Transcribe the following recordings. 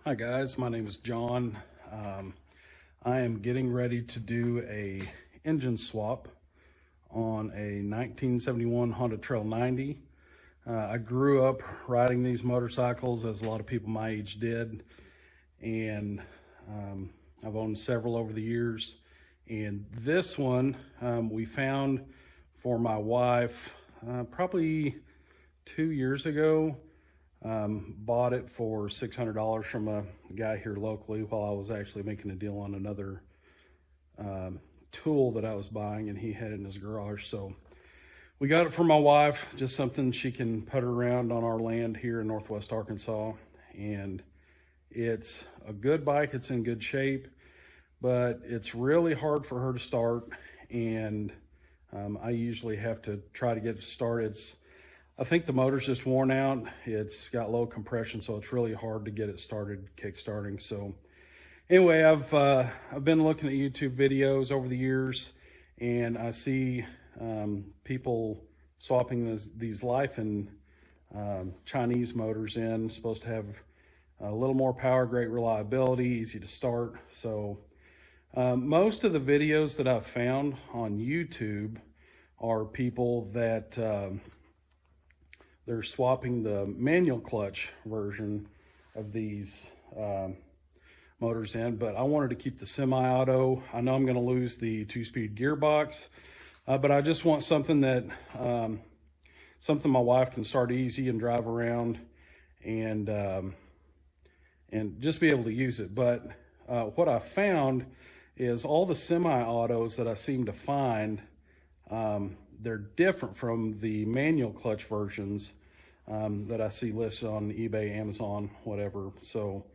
Hi guys, my name is John. I am getting ready to do a engine swap on a 1971 Honda Trail 90. I grew up riding these motorcycles as a lot of people my age did, and I've owned several over the years. And this one we found for my wife probably 2 years ago. Bought it for $600 from a guy here locally while I was actually making a deal on another tool that I was buying, and he had it in his garage. So we got it for my wife, just something she can put around on our land here in Northwest Arkansas. And it's a good bike, it's in good shape, but it's really hard for her to start, and I usually have to try to get it started. I think the motor's just worn out. It's got low compression, so it's really hard to get it started, kick-starting. So anyway, I've been looking at YouTube videos over the years, and I see people swapping these Lifan Chinese motors in. Supposed to have a little more power, great reliability, easy to start. So most of the videos that I've found on YouTube are people that they're swapping the manual clutch version of these motors in, but I wanted to keep the semi-auto. I know I'm going to lose the 2-speed gearbox, but I just want something that something my wife can start easy and drive around, and just be able to use it. But what I found is all the semi-autos that I seem to find, they're different from the manual clutch versions that I see listed on eBay, Amazon, whatever. So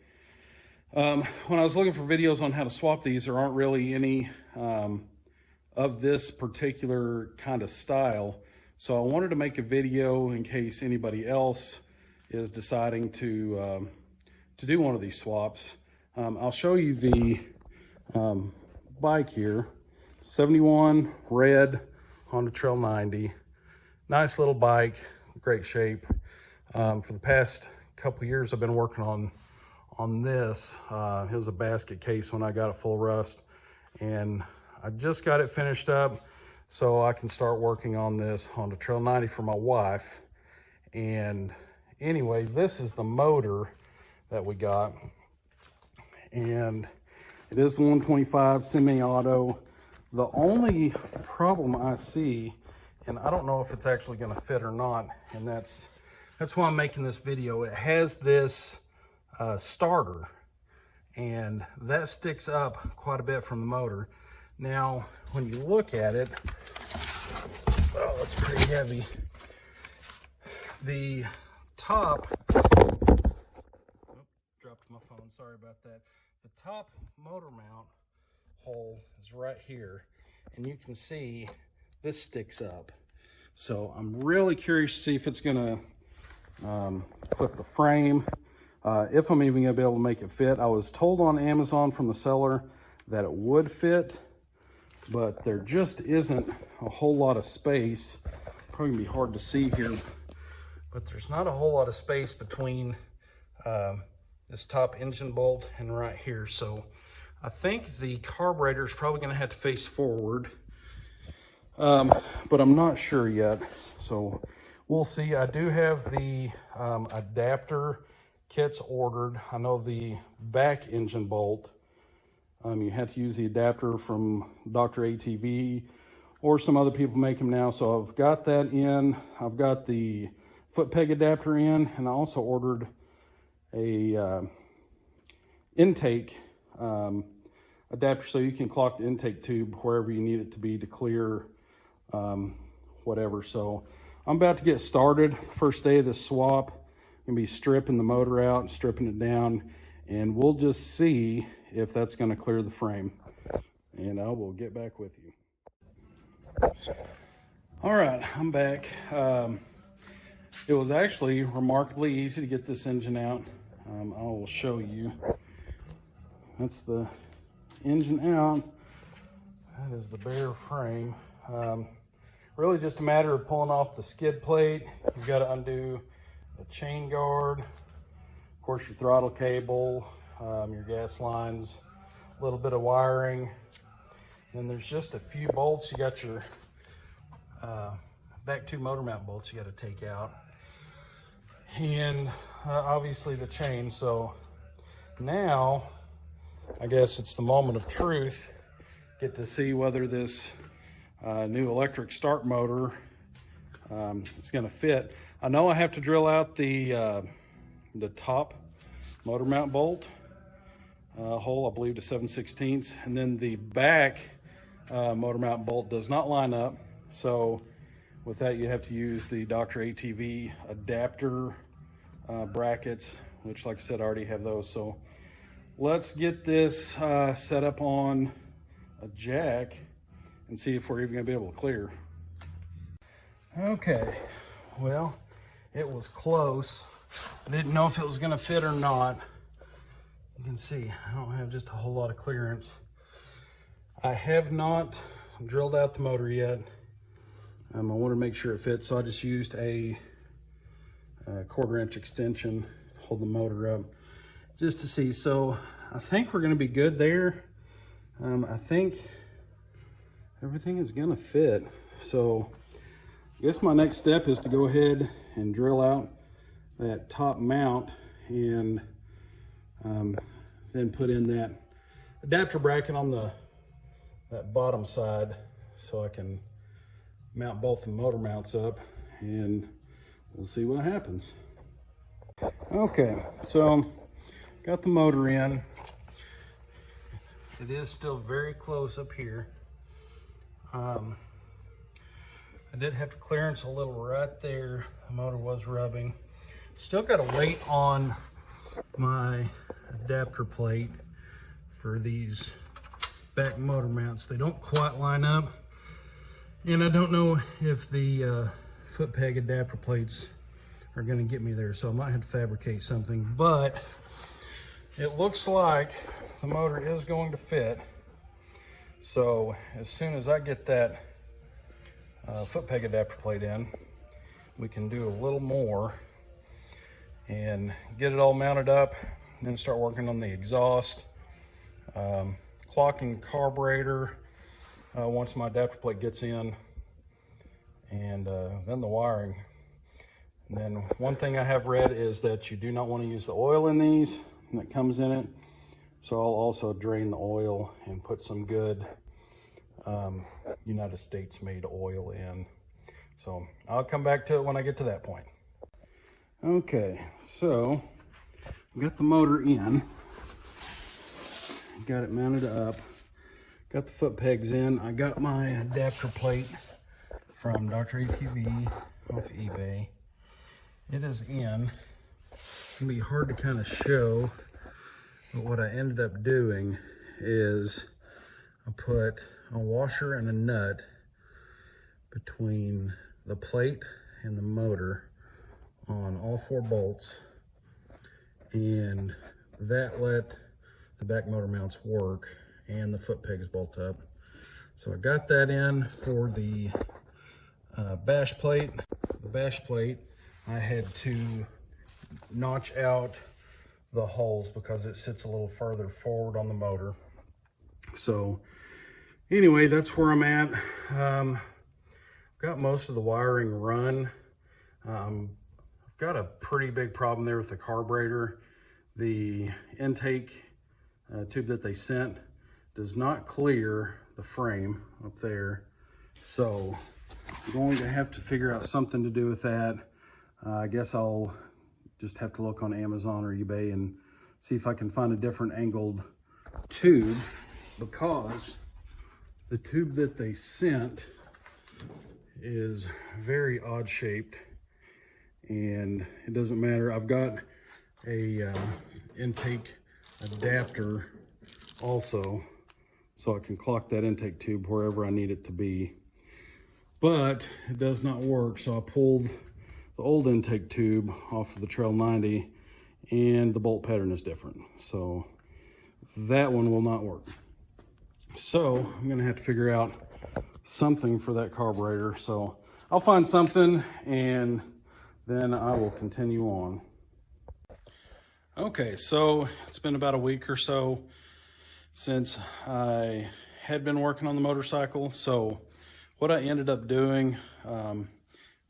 when I was looking for videos on how to swap these, there aren't really any of this particular kind of style. So I wanted to make a video in case anybody else is deciding to do one of these swaps. I'll show you the bike here. 71 red Honda Trail 90. Nice little bike, great shape. For the past couple years, I've been working on this. Here's a basket case when I got it full rust, and I just got it finished up so I can start working on this Honda Trail 90 for my wife. And anyway, this is the motor that we got, and it is the 125 semi-auto. The only problem I see, and I don't know if it's actually going to fit or not, and that's why I'm making this video. It has this starter, and that sticks up quite a bit from the motor. Now, when you look at it, oh, it's pretty heavy. The top, dropped my phone, sorry about that. The top motor mount hole is right here, and you can see this sticks up. So I'm really curious to see if it's gonna clip the frame, if I'm even gonna be able to make it fit. I was told on Amazon from the seller that it would fit, but there just isn't a whole lot of space. Probably gonna be hard to see here, but there's not a whole lot of space between this top engine bolt and right here. So I think the carburetor is probably gonna have to face forward, but I'm not sure yet. So we'll see. I do have the adapter kits ordered. I know the back engine bolt, you have to use the adapter from Dr. ATV, or some other people make them now. So I've got that in. I've got the foot peg adapter in, and I also ordered a intake adapter so you can clock the intake tube wherever you need it to be to clear whatever. So I'm about to get started. First day of this swap, I'm gonna be stripping the motor out, stripping it down, and we'll just see if that's gonna clear the frame. And I will get back with you. All right, I'm back. It was actually remarkably easy to get this engine out. I will show you. That's the engine out. That is the bare frame. Really just a matter of pulling off the skid plate. You've got to undo the chain guard, of course your throttle cable, your gas lines, a little bit of wiring. Then there's just a few bolts. You got your back two motor mount bolts you got to take out. And obviously the chain. So now I guess it's the moment of truth. Get to see whether this new electric start motor is going to fit. I know I have to drill out the top motor mount bolt hole, I believe to 7/16, and then the back motor mount bolt does not line up. So with that, you have to use the Dr. ATV adapter brackets, which, like I said, I already have those. So let's get this set up on a jack and see if we're even gonna be able to clear. Okay, well, it was close. I didn't know if it was gonna fit or not. You can see I don't have just a whole lot of clearance. I have not drilled out the motor yet. I want to make sure it fits, so I just used a 1/4" extension to hold the motor up just to see. So I think we're going to be good there. I think everything is going to fit. So I guess my next step is to go ahead and drill out that top mount and then put in that adapter bracket on that bottom side so I can mount both the motor mounts up, and we'll see what happens. Okay, so got the motor in. It is still very close up here. I did have to clearance a little right there. The motor was rubbing. Still got to wait on my adapter plate for these back motor mounts. They don't quite line up, and I don't know if the foot peg adapter plates are going to get me there, so I might have to fabricate something. But it looks like the motor is going to fit. So as soon as I get that foot peg adapter plate in, we can do a little more and get it all mounted up, and then start working on the exhaust, clocking carburetor once my adapter plate gets in, and then the wiring. And then one thing I have read is that you do not want to use the oil in these that comes in it. So I'll also drain the oil and put some good United States made oil in. So I'll come back to it when I get to that point. Okay, so got the motor in, got it mounted up, got the foot pegs in. I got my adapter plate from Dr. ATV off eBay. It is in. It's gonna be hard to kind of show, but what I ended up doing is I put a washer and a nut between the plate and the motor on all 4 bolts, and that let the back motor mounts work and the foot pegs bolt up. So I got that in for the bash plate. The bash plate, I had to notch out the holes because it sits a little further forward on the motor. So anyway, that's where I'm at. Got most of the wiring run. I've got a pretty big problem there with the carburetor. The intake tube that they sent does not clear the frame up there. So I'm going to have to figure out something to do with that. I guess I'll just have to look on Amazon or eBay and see if I can find a different angled tube, because the tube that they sent is very odd shaped, and it doesn't matter. I've got a intake adapter also, so I can clock that intake tube wherever I need it to be, but it does not work. So I pulled the old intake tube off of the Trail 90, and the bolt pattern is different, so that one will not work. So I'm gonna have to figure out something for that carburetor. So I'll find something and then I will continue on. Okay, so it's been about a week or so since I had been working on the motorcycle. So what I ended up doing, in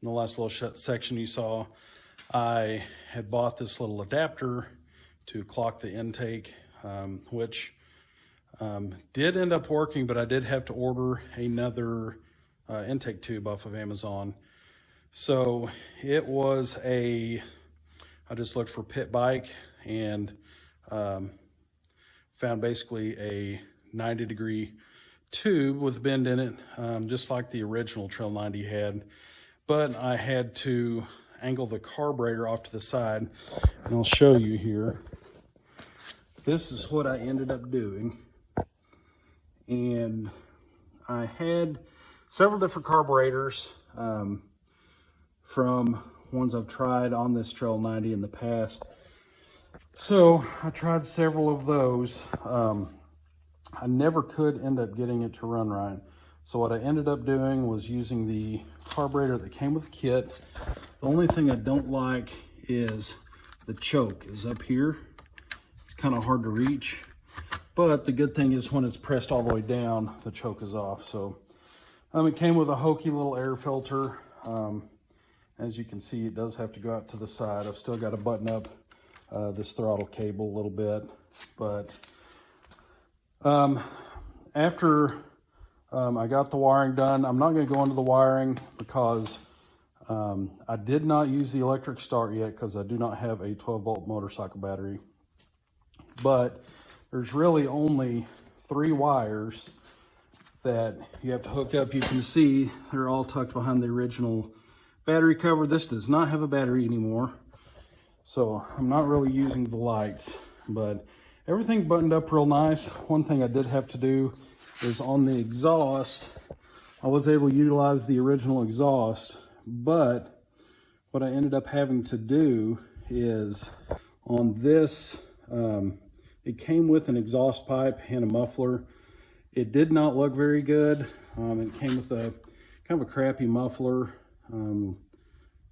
the last little section you saw, I had bought this little adapter to clock the intake, which did end up working, but I did have to order another intake tube off of Amazon. So it was I just looked for pit bike and found basically a 90-degree tube with a bend in it, just like the original Trail 90 had. But I had to angle the carburetor off to the side, and I'll show you here. This is what I ended up doing. And I had several different carburetors from ones I've tried on this Trail 90 in the past. So I tried several of those. I never could end up getting it to run right. So what I ended up doing was using the carburetor that came with the kit. The only thing I don't like is the choke is up here. It's kind of hard to reach. But the good thing is when it's pressed all the way down, the choke is off. So it came with a hokey little air filter. As you can see, it does have to go out to the side. I've still got to button up this throttle cable a little bit. But after I got the wiring done, I'm not going to go into the wiring because I did not use the electric start yet because I do not have a 12-volt motorcycle battery. But there's really only 3 wires that you have to hook up. You can see they're all tucked behind the original battery cover. This does not have a battery anymore, so I'm not really using the lights, but everything buttoned up real nice. One thing I did have to do is on the exhaust, I was able to utilize the original exhaust, but what I ended up having to do is on this, it came with an exhaust pipe and a muffler. It did not look very good. It came with a kind of a crappy muffler,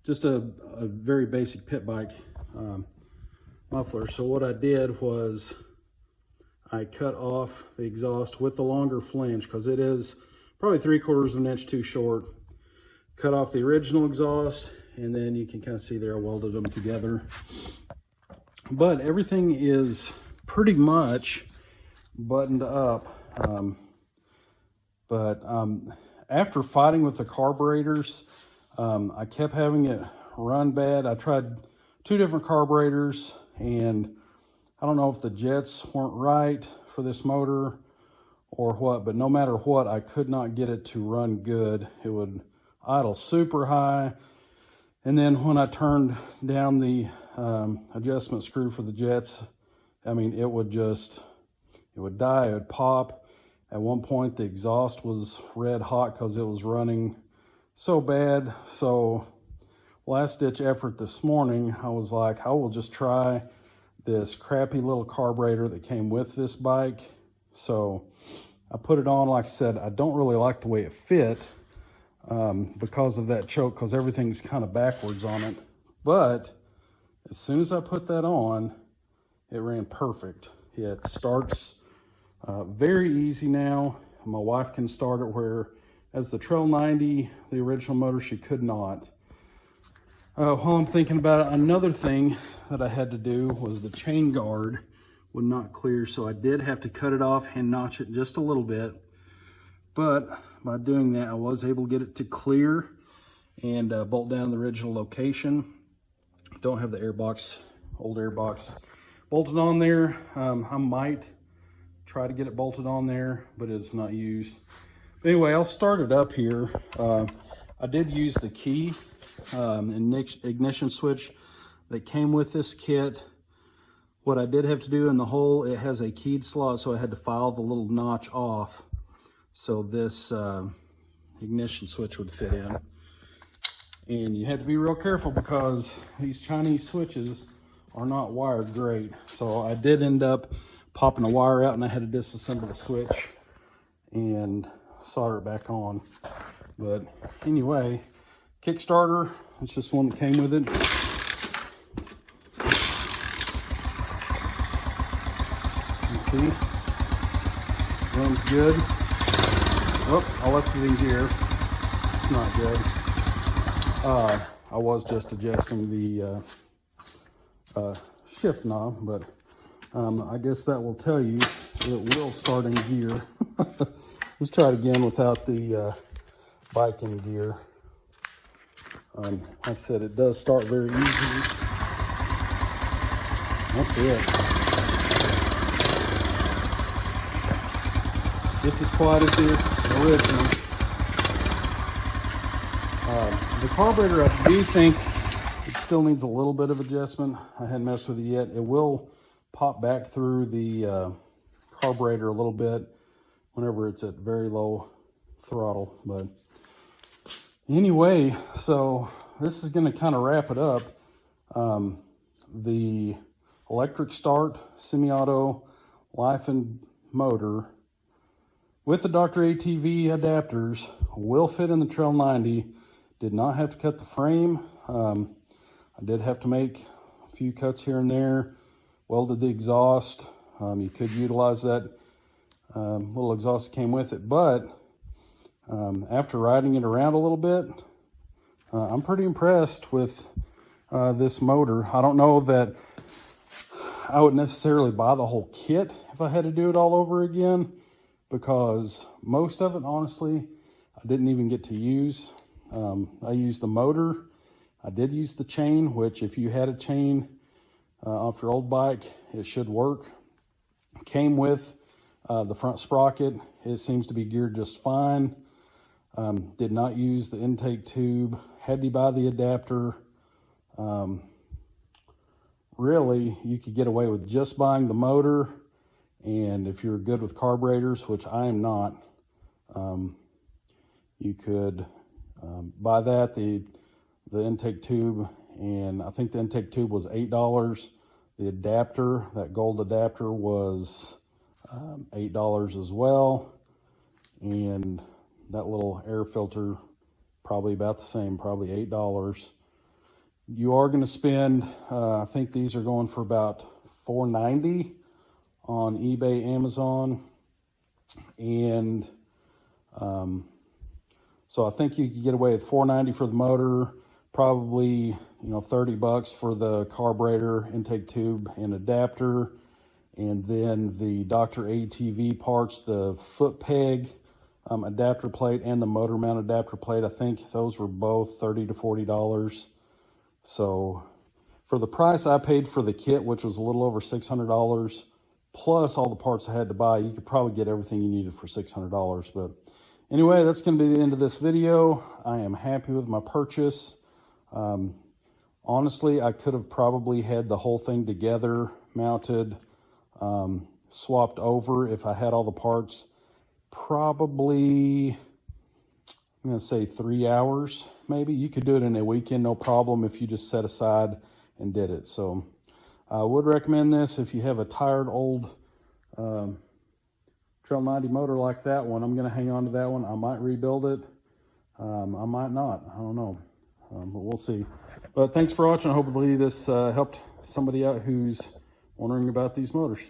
just a very basic pit bike muffler. So what I did was I cut off the exhaust with the longer flange because it is probably 3/4 of an inch too short. Cut off the original exhaust, and then you can kind of see there I welded them together. But everything is pretty much buttoned up. After fighting with the carburetors, I kept having it run bad. I tried 2 different carburetors, and I don't know if the jets weren't right for this motor or what, but no matter what, I could not get it to run good. It would idle super high. And then when I turned down the adjustment screw for the jets, I mean, it would die, it would pop. At one point, the exhaust was red hot because it was running so bad. So last ditch effort this morning, I was like, I will just try this crappy little carburetor that came with this bike. So I put it on. Like I said, I don't really like the way it fit because of that choke, because everything's kind of backwards on it. But as soon as I put that on, it ran perfect. It starts very easy now. My wife can start it, where as the Trail 90, the original motor, she could not. While I'm thinking about it, another thing that I had to do was the chain guard would not clear, so I did have to cut it off and notch it just a little bit. But by doing that, I was able to get it to clear and bolt down the original location. Don't have the airbox, old airbox bolted on there. I might try to get it bolted on there, but it's not used. But anyway, I'll start it up here. I did use the key ignition switch that came with this kit. What I did have to do in the hole, it has a keyed slot, so I had to file the little notch off so this ignition switch would fit in. And you have to be real careful because these Chinese switches are not wired great. So I did end up popping a wire out, and I had to disassemble the switch and solder it back on. But anyway, Kickstarter, it's just one that came with it. See? Runs good. Oh, I left it in gear. It's not good. I was just adjusting the shift knob, but I guess that will tell you it will start in gear. Let's try it again without the bike in gear. Like I said, it does start very easy. That's it. Just as quiet as the original. The carburetor, I do think it still needs a little bit of adjustment. I hadn't messed with it yet. It will pop back through the carburetor a little bit whenever it's at very low throttle. But anyway, so this is going to kind of wrap it up. The electric start semi-auto Lifan motor with the Dr. ATV adapters will fit in the Trail 90. Did not have to cut the frame. I did have to make a few cuts here and there. Welded the exhaust. You could utilize that little exhaust that came with it, but after riding it around a little bit, I'm pretty impressed with this motor. I don't know that I would necessarily buy the whole kit if I had to do it all over again, because most of it, honestly, I didn't even get to use. I used the motor. I did use the chain, which if you had a chain off your old bike, it should work. Came with the front sprocket. It seems to be geared just fine. Did not use the intake tube. Had to buy the adapter. Really, you could get away with just buying the motor, and if you're good with carburetors, which I am not, you could buy that, the intake tube, and I think the intake tube was $8. The adapter, that gold adapter, was $8 as well, and that little air filter probably about the same, probably $8. You are going to spend, I think these are going for about $4.90 on eBay, Amazon, and so I think you could get away with $4.90 for the motor, probably $30 for the carburetor, intake tube, and adapter, and then the Dr. ATV parts, the foot peg adapter plate and the motor mount adapter plate. I think those were both $30 to $40. So for the price I paid for the kit, which was a little over $600, plus all the parts I had to buy, you could probably get everything you needed for $600. But anyway, that's going to be the end of this video. I am happy with my purchase. Honestly, I could have probably had the whole thing together, mounted, swapped over if I had all the parts. Probably, I'm going to say 3 hours, maybe. You could do it in a weekend, no problem, if you just set aside and did it. So I would recommend this if you have a tired old Trail 90 motor like that one. I'm going to hang on to that one. I might rebuild it. I might not. I don't know. But we'll see. But thanks for watching. Hopefully this helped somebody out who's wondering about these motors.